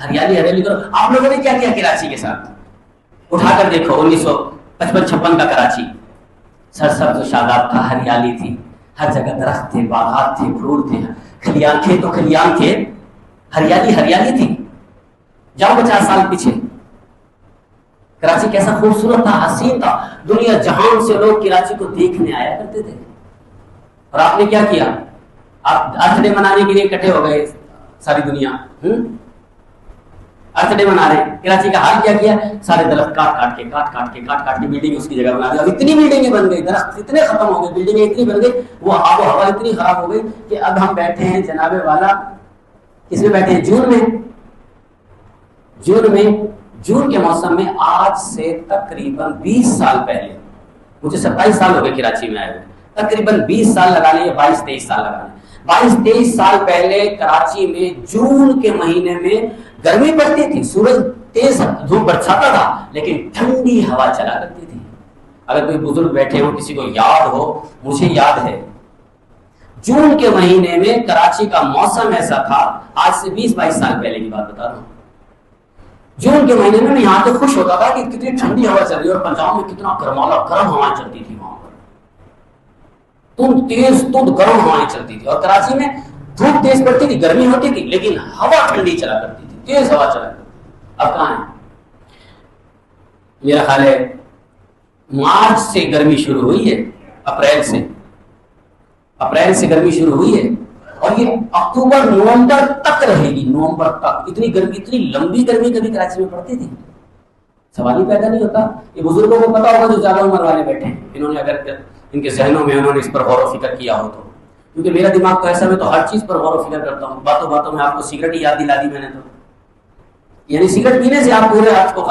ہریالی ہریالی کرو. آپ لوگوں نے کیا کیا کراچی کے ساتھ؟ اٹھا کر دیکھو 1955-56 کا کراچی سرسبز و شاداب تھا، ہریالی تھی، ہر جگہ درخت تھے، باغات تھے، پھول تھے، کھلیان تھے تو کھلیان تھے، ہریالی ہریالی تھی. جاؤ 50 سال پیچھے، کراچی کیسا خوبصورت تھا، حسین تھا. دنیا جہان سے لوگ کراچی کو دیکھنے آیا کرتے تھے. اور آپ نے کیا کیا؟ آپ ارتھ ڈے منانے کے لیے اکٹھے ہو گئے ساری دنیا. ارتھ ڈے منا رہے ہیں. کراچی کا حال کیا کیا؟ سارے درخت کاٹ کے بلڈنگ اس کی جگہ بنا دی. اب اتنی بلڈنگیں بن گئی، درخت اتنے ختم ہو گئے، بلڈنگیں اتنی بن گئی، وہ آب و ہوا اتنی خراب ہو گئی کہ اب ہم بیٹھے ہیں جناب والا کس میں بیٹھے ہیں؟ جون کے موسم میں. آج سے تقریباً 20 سال پہلے، مجھے 27 سال ہو گئے کراچی میں آئے ہوئے، تقریباً 20 سال لگا لیں یا 22-23 سال لگا لیں. 22-23 سال پہلے کراچی میں جون کے مہینے میں گرمی پڑتی تھی، سورج تیز دھوپ برساتا تھا، لیکن ٹھنڈی ہوا چلا کرتی تھی. اگر کوئی بزرگ بیٹھے ہو، کسی کو یاد ہو، مجھے یاد ہے جون کے مہینے میں کراچی کا موسم ایسا تھا. آج سے 20-22 سال پہلے کی بات بتا رہا ہوں. جون کے مہینے میں یہاں تو خوش ہوتا تھا کہ کتنی ٹھنڈی ہوا چل رہی ہے، اور پنجاب میں کتنا گرم ہوائیں چلتی تھی، وہاں پر تیز گرم ہوائیں چلتی تھی. اور کراچی میں دھوپ تیز پڑتی تھی، گرمی ہوتی تھی، لیکن ہوا ٹھنڈی چلا کرتی تھی، تیز ہوا چلا کرتی تھی. اب کہاں ہے؟ میرا خیال ہے مارچ سے گرمی شروع ہوئی ہے، اپریل سے گرمی شروع ہوئی ہے، اور یہ اکتوبر نومبر تک رہے گی. نومبر تک اتنی گرمی، اتنی لمبی گرمی کبھی کراچی میں پڑتی تھی؟ سوال ہی پیدا نہیں ہوتا. یہ بزرگوں کو پتا ہوگا جو زیادہ عمر والے بیٹھے ہیں، انہوں نے اگر ان کے ذہنوں میں انہوں نے اس پر غور و فکر کیا ہو تو. کیونکہ میرا دماغ تو ایسا، میں تو ہر چیز پر غور و فکر کرتا ہوں. باتوں میں آپ کو سگریٹ ہی یاد دلا دی میں نے تو. یعنی سگریٹ پینے سے آپ پورے رات کو